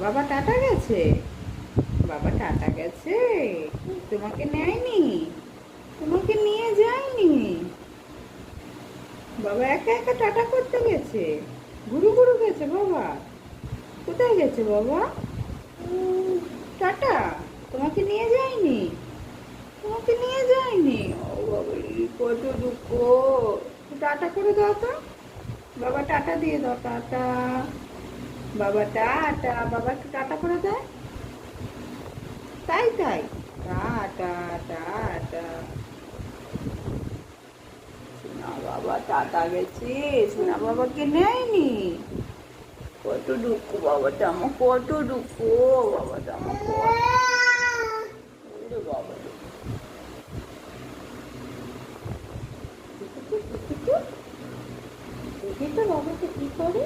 বাবা টাটা গেছে? বাবা টাটা গেছে? তোমাকে নেয়নি? তোমাকে নিয়ে যায়নি? বাবা একা একা টাটা করতে গেছে? ঘুরু ঘুরু গেছে বাবা? কোথায় গেছে বাবা? টাটা? তোমাকে নিয়ে যায়নি? তোমাকে নিয়ে যায়নি? ও বাবা রে, কত দুঃখ। টাটা করে দাও তো। বাবা টাটা দিয়ে দাও, টাটা। বাবা টাটা, বাবা একটু টাটা করে দেয়। তাই তাই, টাটা টাটা। সোনা বাবা টাটা গেছে, সোনা বাবাকে নেয়নি। কত দুঃখ বাবাটা আমার, কত দুঃখ বাবাটা আমার, ওরে বাবা রে। দেখি তো বাবাকে কি করে।